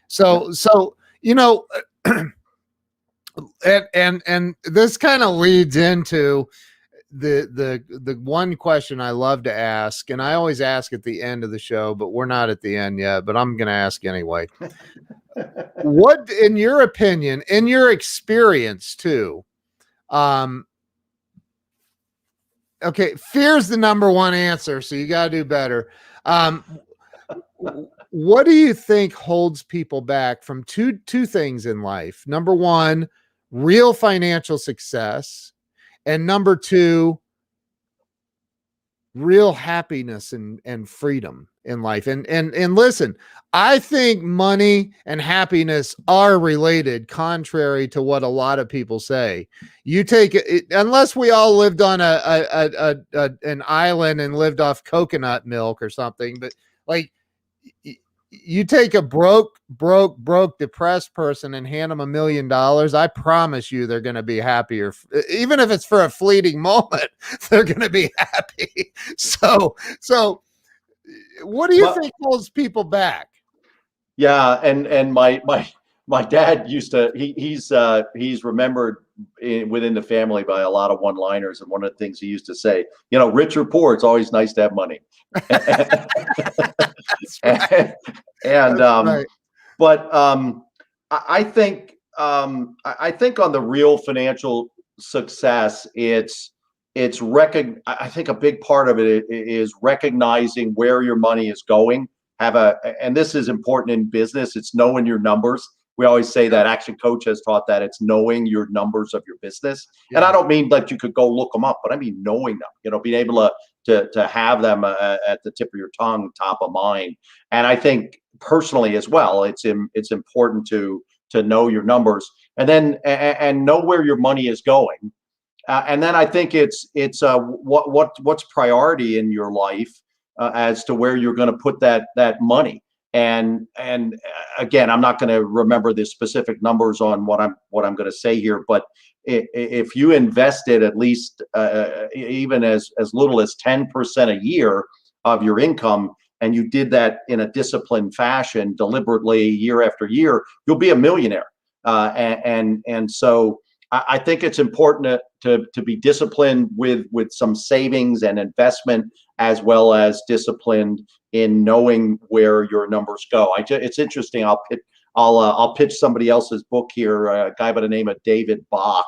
So and this kind of leads into the one question I love to ask, and I always ask at the end of the show, but we're not at the end yet, but I'm going to ask anyway. What, in your opinion, in your experience too, okay, fear's the number one answer, so you got to do better. What do you think holds people back from two things in life? Number one, real financial success. And number two, real happiness and freedom in life. And listen, I think money and happiness are related, contrary to what a lot of people say. You take it, unless we all lived on an island and lived off coconut milk or something, but like, you take a broke, depressed person and hand them $1 million. I promise you, they're going to be happier. Even if it's for a fleeting moment, they're going to be happy. So what do you think holds people back? Yeah. And my dad used to, he's remembered within the family by a lot of one-liners. And one of the things he used to say, rich or poor, it's always nice to have money. Right. Right. But I think on the real financial success, I think a big part of it is recognizing where your money is going. And this is important in business. It's knowing your numbers. We always say that ActionCOACH has taught that it's knowing your numbers of your business. Yeah. And I don't mean like you could go look them up, but I mean knowing them, being able to have them at the tip of your tongue, top of mind. And I think personally as well, it's important to know your numbers, and then and know where your money is going. And then I think it's what's priority in your life as to where you're going to put that money. And again, I'm not going to remember the specific numbers on what I'm going to say here, but if you invested at least even as little as 10% a year of your income, and you did that in a disciplined fashion, deliberately, year after year, you'll be a millionaire. And so I think it's important to be disciplined with some savings and investment, as well as disciplined in knowing where your numbers go. It's interesting. I'll pitch somebody else's book here, a guy by the name of David Bach.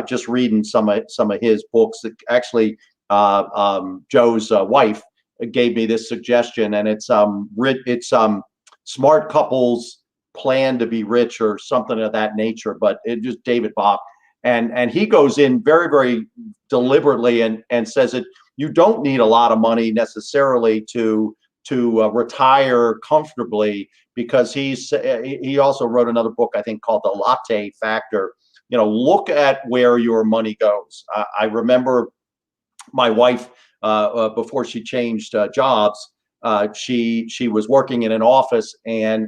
Just reading some of his books. Actually, Joe's wife gave me this suggestion, and it's Smart Couples Plan to Be Rich or something of that nature. But it just David Bach, and he goes in very, very deliberately and says that you don't need a lot of money necessarily to retire comfortably, because he also wrote another book, I think, called The Latte Factor. Look at where your money goes. I remember my wife, before she changed jobs, she was working in an office and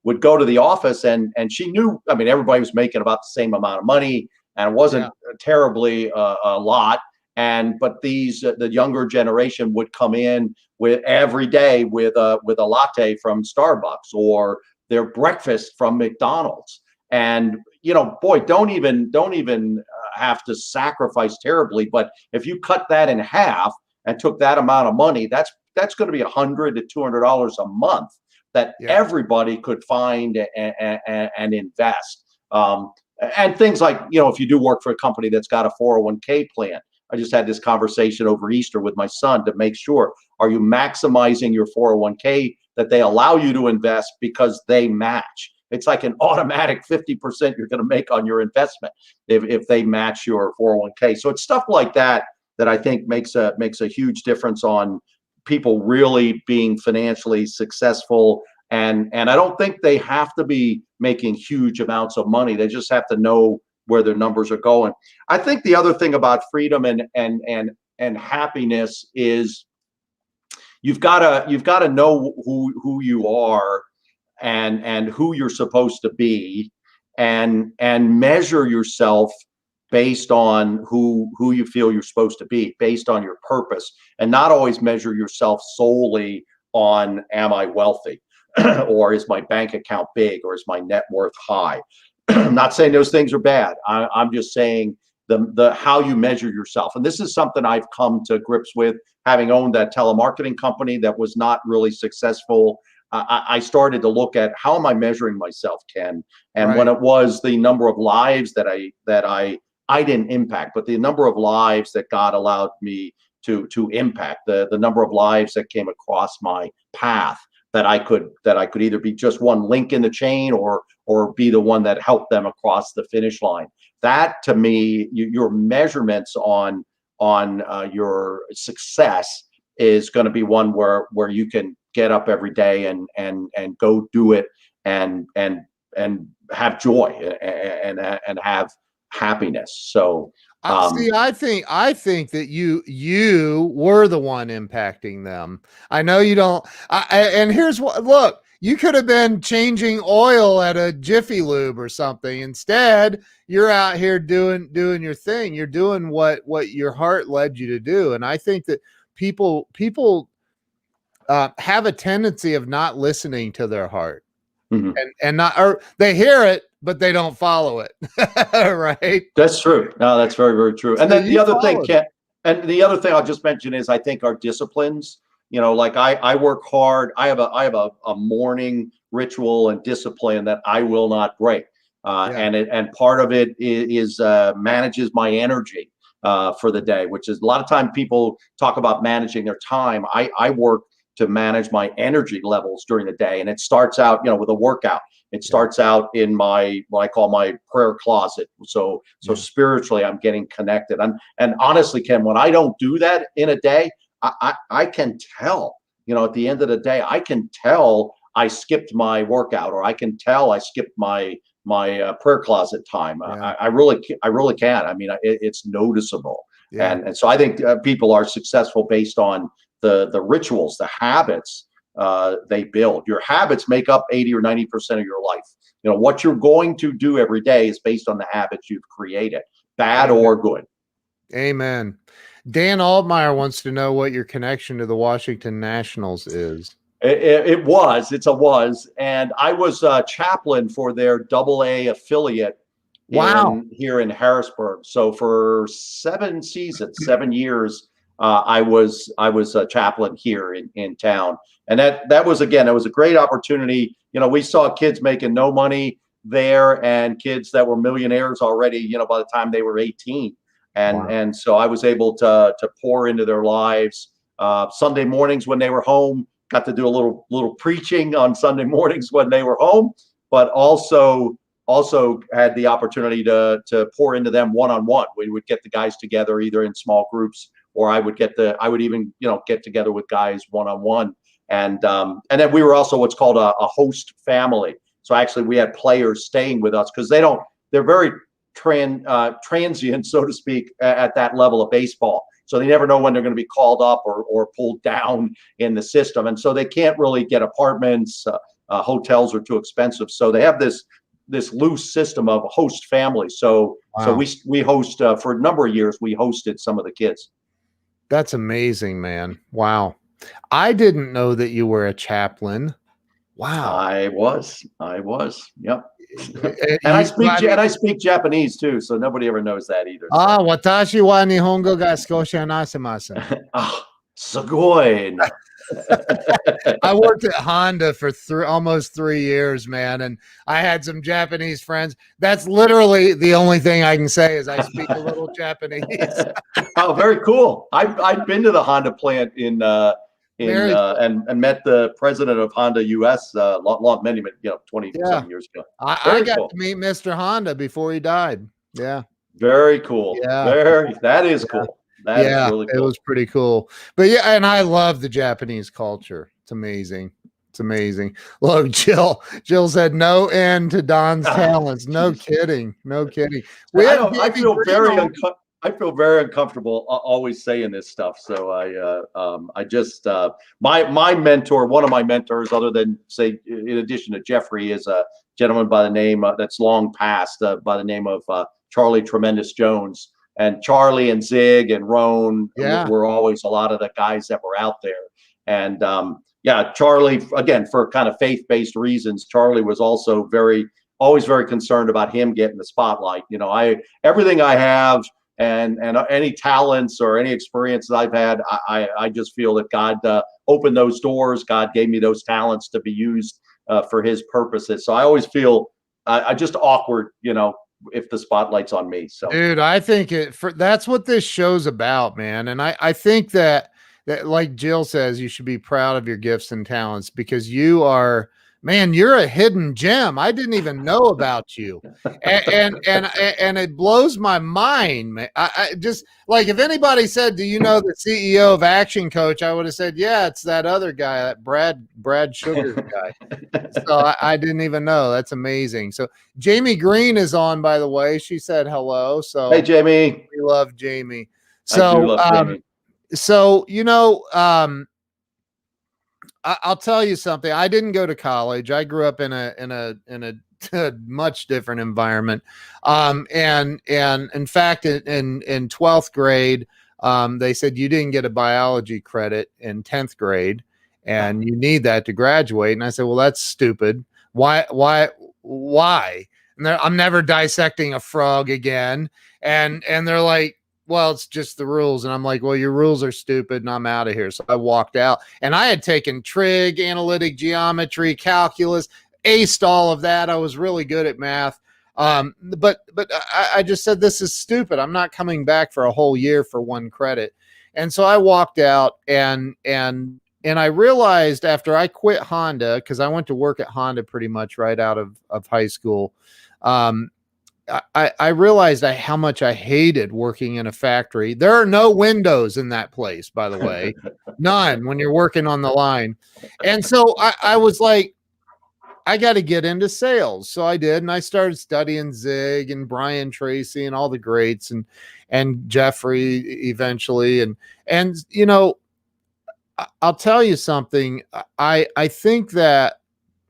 would go to the office, and she knew, I mean, everybody was making about the same amount of money, and it wasn't terribly a lot. But the younger generation would come in with every day with a latte from Starbucks, or their breakfast from McDonald's. And boy, don't even have to sacrifice terribly. But if you cut that in half and took that amount of money, that's going to be $100 to $200 a month that everybody could find and invest. And things like, if you do work for a company that's got a 401k plan. I just had this conversation over Easter with my son to make sure, are you maximizing your 401k that they allow you to invest because they match? It's like an automatic 50% you're going to make on your investment if they match your 401k. So it's stuff like that I think makes a huge difference on people really being financially successful. And I don't think they have to be making huge amounts of money. They just have to know where their numbers are going. I think the other thing about freedom and happiness is you've got to know who you are and who you're supposed to be, and measure yourself based on who you feel you're supposed to be, based on your purpose, and not always measure yourself solely on, am I wealthy? Or is my bank account big? Or is my net worth high? I'm not saying those things are bad. I'm just saying the how you measure yourself. And this is something I've come to grips with, having owned that telemarketing company that was not really successful. I started to look at, how am I measuring myself, Ken? And when it was the number of lives that I didn't impact, but the number of lives that God allowed me to impact, the number of lives that came across my path, that I could either be just one link in the chain or be the one that helped them across the finish line. That, to me, your measurements on your success is going to be one where you can get up every day and go do it and have joy and have happiness. So see, I think that you were the one impacting them. I know you don't. And here's what. Look, you could have been changing oil at a Jiffy Lube or something. Instead, you're out here doing your thing. You're doing what your heart led you to do. And I think that people have a tendency of not listening to their heart. mm-hmm. and not, or they hear it, but they don't follow it. Right. That's true. No, that's very, very true. And So then the other thing I'll just mention is, I think our disciplines, like I work hard. I have a morning ritual and discipline that I will not break. And part of it is manages my energy for the day, which is, a lot of time people talk about managing their time. I work to manage my energy levels during the day. And it starts out, with a workout. It starts out in what I call my prayer closet. So spiritually, I'm getting connected. And honestly, Ken, when I don't do that in a day, I can tell, at the end of the day, I can tell I skipped my workout, or I can tell I skipped my my prayer closet time. Yeah. I really can. I mean, it's noticeable. Yeah. And so I think people are successful based on the rituals, the habits they build. Your habits make up 80 or 90% of your life. You know, what you're going to do every day is based on the habits you've created, bad Amen. or good. Amen. Dan Altmeyer wants to know what your connection to the Washington Nationals is. It's a was, and I was a chaplain for their AA affiliate here in Harrisburg. So for 7 seasons, 7 years, I was a chaplain here in town, and that was, again, it was a great opportunity. You know, we saw kids making no money there, and kids that were millionaires already, you know, by the time they were 18, and so I was able to pour into their lives. Sunday mornings when they were home, got to do a little preaching on Sunday mornings when they were home, but also had the opportunity to pour into them one-on-one. We would get the guys together either in small groups, or I would even, you know, get together with guys one-on-one. And then we were also what's called a host family. So actually we had players staying with us because they're very transient, so to speak, at that level of baseball. So they never know when they're going to be called up or pulled down in the system. And so they can't really get apartments. Hotels are too expensive. So they have this loose system of host families. So we host for a number of years. We hosted some of the kids. That's amazing, man. Wow. I didn't know that you were a chaplain. Wow. I was. Yep. And I speak Japanese too, so nobody ever knows that either. Ah, watashi wa nihongo ga skoshi hanasemasu. Ah, sugoi. I worked at Honda for almost 3 years, man, and I had some Japanese friends. That's literally the only thing I can say is I speak a little Japanese. Oh, very cool. I've been to the Honda plant and met the president of Honda US many 20-something years ago. I got to meet Mr. Honda before he died. Yeah. Very cool. Yeah. That is cool. That is really cool. It was pretty cool. But yeah, and I love the Japanese culture. It's amazing. It's amazing. Look, Jill said no end to Don's talents. No kidding. No kidding. I feel very uncomfortable always saying this stuff. So I just my mentor, one of my mentors, other than say in addition to Jeffrey, is a gentleman by the name that's long passed by the name of Charlie Tremendous Jones. And Charlie and Zig and Roan were always a lot of the guys that were out there. And Charlie, again, for kind of faith-based reasons, Charlie was also always very concerned about him getting the spotlight. You know, everything I have and any talents or any experiences I've had, I just feel that God opened those doors. God gave me those talents to be used for His purposes. So I always feel I just awkward, you know, if the spotlight's on me. So dude, I think that's what this show's about, man. And I think that like Jill says, you should be proud of your gifts and talents because you're a hidden gem. I didn't even know about you. And it blows my mind, man. I just, like, if anybody said, do you know the CEO of ActionCOACH? I would have said, yeah, it's that other guy, that Brad Sugar guy. So I didn't even know. That's amazing. So Jamie Green is on, by the way. She said hello. So hey, Jamie. We love Jamie. So, I do love Jamie. So, you know, I'll tell you something. I didn't go to college. I grew up in a much different environment. And in fact, in 12th grade, they said you didn't get a biology credit in 10th grade and you need that to graduate. And I said, well, that's stupid. Why? And I'm never dissecting a frog again. And they're like, well, it's just the rules. And I'm like, well, your rules are stupid and I'm out of here. So I walked out and I had taken trig, analytic geometry, calculus, aced all of that. I was really good at math. But I just said, this is stupid. I'm not coming back for a whole year for one credit. And so I walked out and I realized after I quit Honda, because I went to work at Honda pretty much right out of high school. I realized how much I hated working in a factory. There are no windows in that place, by the way, none when you're working on the line. And so I was like, I got to get into sales. So I did. And I started studying Zig and Brian Tracy and all the greats and Jeffrey eventually. And, I'll tell you something. I think that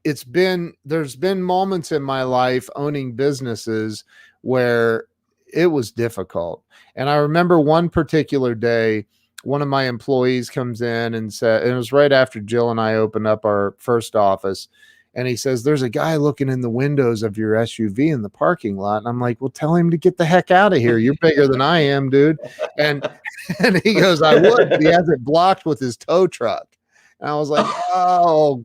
there's been moments in my life owning businesses where it was difficult. And I remember one particular day, one of my employees comes in and said, and it was right after Jill and I opened up our first office. And he says, there's a guy looking in the windows of your SUV in the parking lot. And I'm like, well, tell him to get the heck out of here. You're bigger than I am, dude. And, and he goes, I would, but he has it blocked with his tow truck. And I was like, oh,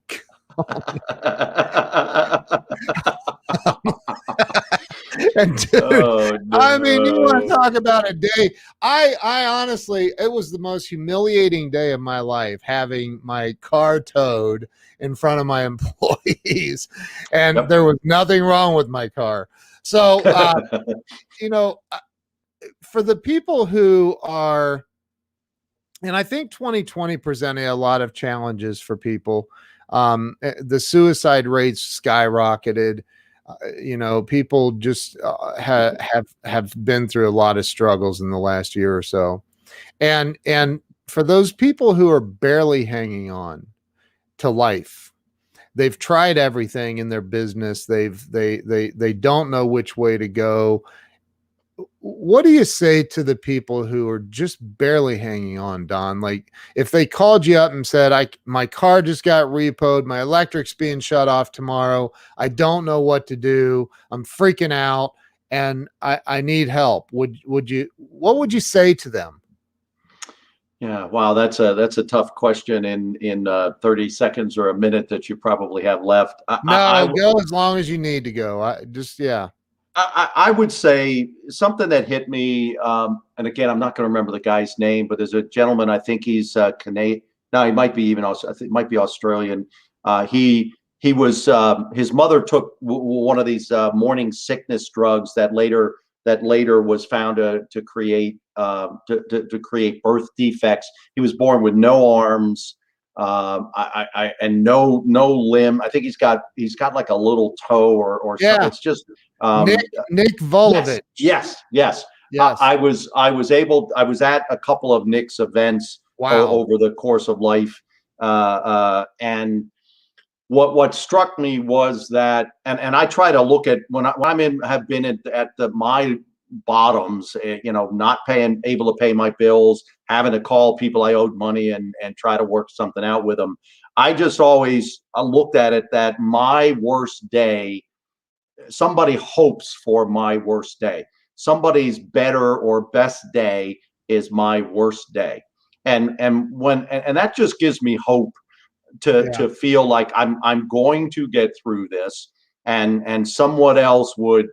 and dude, Oh, I mean, you want to no. talk about a day. I honestly, it was the most humiliating day of my life, having my car towed in front of my employees, and Yep. there was nothing wrong with my car. So, you know, for the people who are, and I think 2020 presented a lot of challenges for people. The suicide rates skyrocketed. People just have been through a lot of struggles in the last year or so, and for those people who are barely hanging on to life, they've tried everything in their business. They don't know which way to go. What do you say to the people who are just barely hanging on, Don? Like, if they called you up and said, my car just got repoed, my electric's being shut off tomorrow, I don't know what to do, I'm freaking out, and I need help. What would you say to them? Yeah, wow, that's a tough question in 30 seconds or a minute that you probably have left. No, go as long as you need to go. Yeah. I would say something that hit me, and again, I'm not going to remember the guy's name, but there's a gentleman, I think he's Canadian. No, he might be even, I think it might be Australian. He was, his mother took one of these morning sickness drugs that later was found to create create birth defects. He was born with no arms, and no limb. I think he's got like a little toe or Yeah. something. It's just Nick Volovich. Yes. I was at a couple of Nick's events. Wow. Over the course of life, and what struck me was that, and I try to look at when have been at my bottoms, not able to pay my bills, having to call people I owed money and try to work something out with them. I just always looked at it that my worst day, somebody hopes for my worst day. Somebody's better or best day is my worst day. And that just gives me hope to feel like I'm going to get through this, and someone else would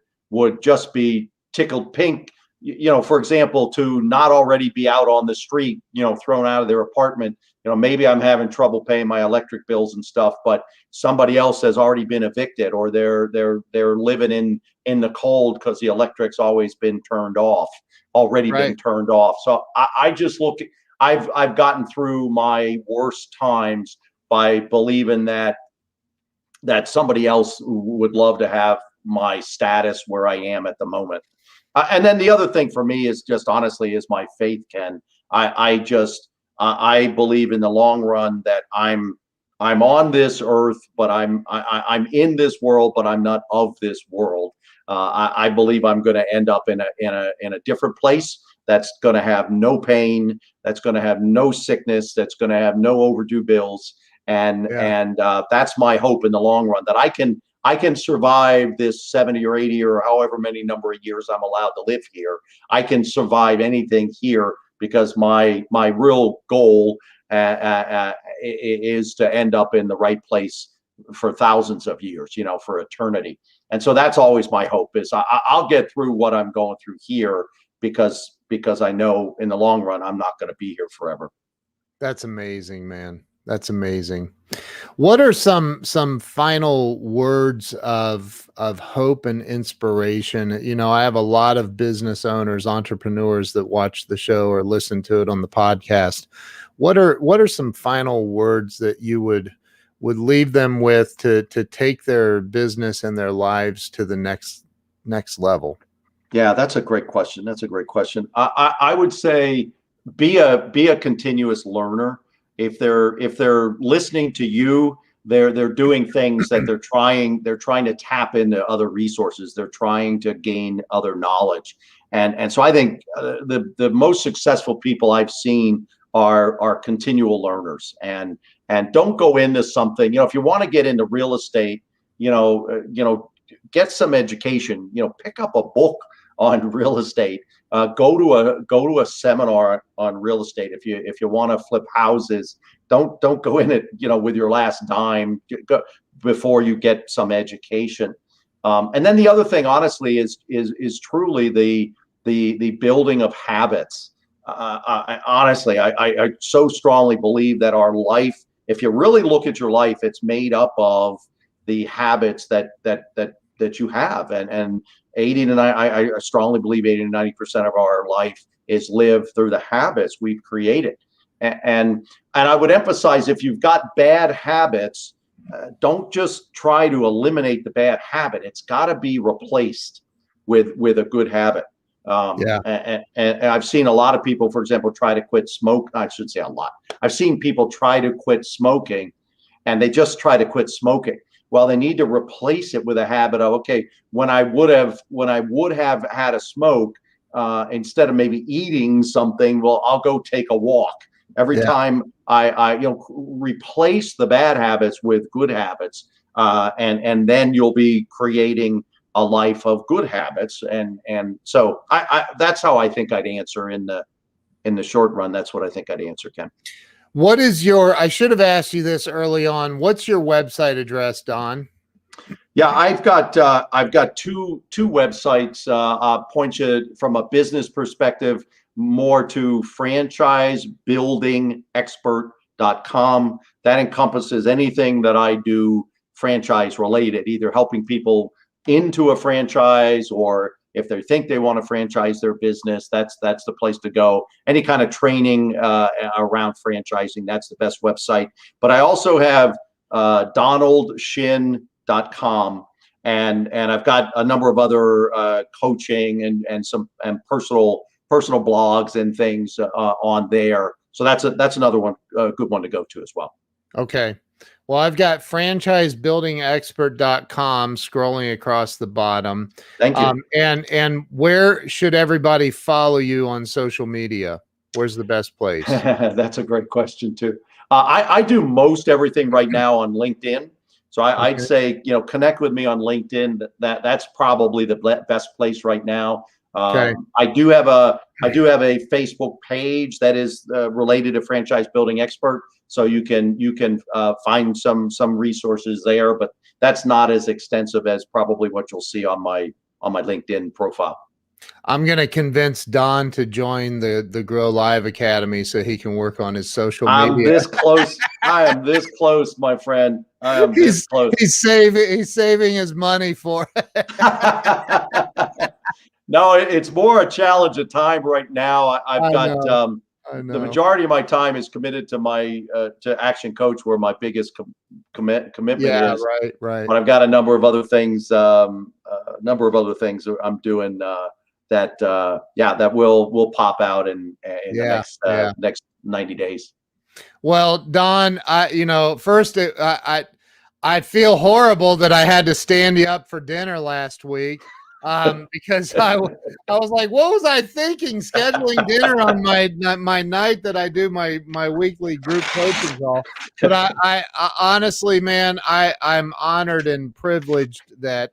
just be tickled pink, for example, to not already be out on the street, thrown out of their apartment. Maybe I'm having trouble paying my electric bills and stuff, but somebody else has already been evicted, or they're living in the cold because the electric's always been turned off, been turned off. So I just look, I've gotten through my worst times by believing that somebody else would love to have my status where I am at the moment. And then the other thing for me is just honestly is my faith, Ken. I believe in the long run that I'm on this earth, but I'm in this world, but I'm not of this world. I believe I'm going to end up in a different place that's going to have no pain, that's going to have no sickness, that's going to have no overdue bills, and that's my hope in the long run, that I can survive this 70 or 80 or however many number of years I'm allowed to live here. I can survive anything here because my real goal is to end up in the right place for thousands of years, for eternity. And so that's always my hope, is I'll get through what I'm going through here because I know in the long run I'm not going to be here forever. That's amazing, man. That's amazing. What are some final words of hope and inspiration? I have a lot of business owners, entrepreneurs that watch the show or listen to it on the podcast. What are some final words that you would would leave them with to take their business and their lives to the next level? Yeah, that's a great question. That's a great question. I would say be a continuous learner. If they're listening to you, they're doing things that they're trying to tap into other resources. They're trying to gain other knowledge. And so I think the most successful people I've seen are continual learners, and don't go into something, if you want to get into real estate, get some education, pick up a book on real estate, go to a seminar on real estate. If you want to flip houses, don't go in it, with your last dime, before you get some education. And then the other thing, honestly, is truly the building of habits. Honestly, I so strongly believe that our life, if you really look at your life, it's made up of the habits that you have, and 80 to 90, I strongly believe 80 to 90% of our life is lived through the habits we've created. And I would emphasize, if you've got bad habits, don't just try to eliminate the bad habit. It's got to be replaced with a good habit. And I've seen a lot of people, for example, try to quit smoke. I should say a lot. I've seen people try to quit smoking, and they just try to quit smoking. Well, they need to replace it with a habit of, okay, when I would have had a smoke, instead of maybe eating something, well, I'll go take a walk. Every time I replace the bad habits with good habits, and then you'll be creating a life of good habits. And so that's how I think I'd answer in the short run. That's what I think I'd answer, Ken. What is I should have asked you this early on. What's your website address, Don? Yeah, I've got two websites. I'll point you from a business perspective more to franchisebuildingexpert.com. That encompasses anything that I do franchise related, either helping people into a franchise, or if they think they want to franchise their business, that's the place to go. Any kind of training around franchising, that's the best website. But I also have donaldshin.com, and I've got a number of other coaching and some personal blogs and things on there. So that's another one, a good one to go to as well. Okay. Well, I've got franchisebuildingexpert.com scrolling across the bottom. Thank you. And where should everybody follow you on social media? Where's the best place? That's a great question too. I do most everything right now on LinkedIn. So I'd say, connect with me on LinkedIn. That's probably the best place right now. Okay. I do have a Facebook page that is related to Franchise Building Expert, so you can find some resources there, but that's not as extensive as probably what you'll see on my LinkedIn profile. I'm going to convince Don to join the Grow Live Academy so he can work on his social media. I'm this close. I am this close, my friend. I am this close. He's saving his money for it. No, it's more a challenge of time right now. I've got the majority of my time is committed to my to ActionCOACH, where my biggest commitment is. Right. But I've got a number of other things. I'm doing that will pop out in the next 90 days. Well, Don, first I feel horrible that I had to stand you up for dinner last week, because I was like, what was I thinking, scheduling dinner on my night that I do my weekly group coaching call? But I honestly, man, I'm honored and privileged that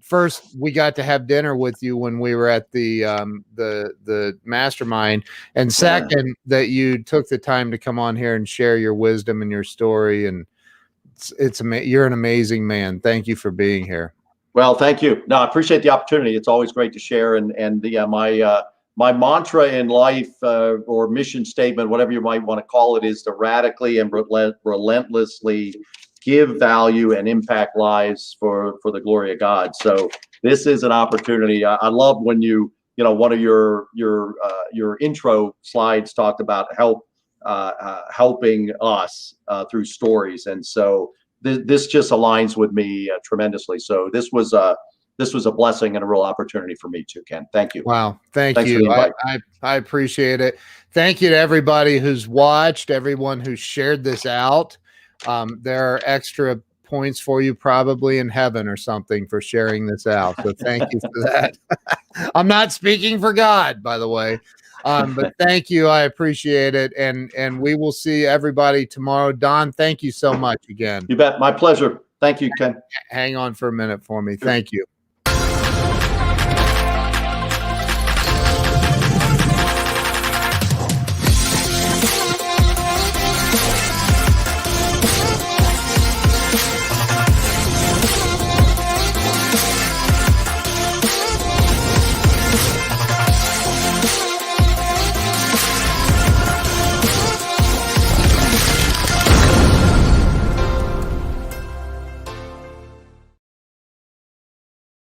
first we got to have dinner with you when we were at the mastermind, and second, that you took the time to come on here and share your wisdom and your story. And you're an amazing man. Thank you for being here. Well, thank you. No, I appreciate the opportunity. It's always great to share. And my mantra in life, or mission statement, whatever you might want to call it, is to radically and relentlessly give value and impact lives for the glory of God. So this is an opportunity. I love when one of your intro slides talked about help helping us through stories. And so this just aligns with me tremendously. So this was a blessing and a real opportunity for me too, Ken. Thank you. Wow. Thanks for the you. invite. I appreciate it. Thank you to everybody who's watched, everyone who shared this out. There are extra points for you probably in heaven or something for sharing this out. So thank you for that. I'm not speaking for God, by the way. But thank you. I appreciate it. And we will see everybody tomorrow. Don, thank you so much again. You bet. My pleasure. Thank you, Ken. Hang on for a minute for me. Thank you.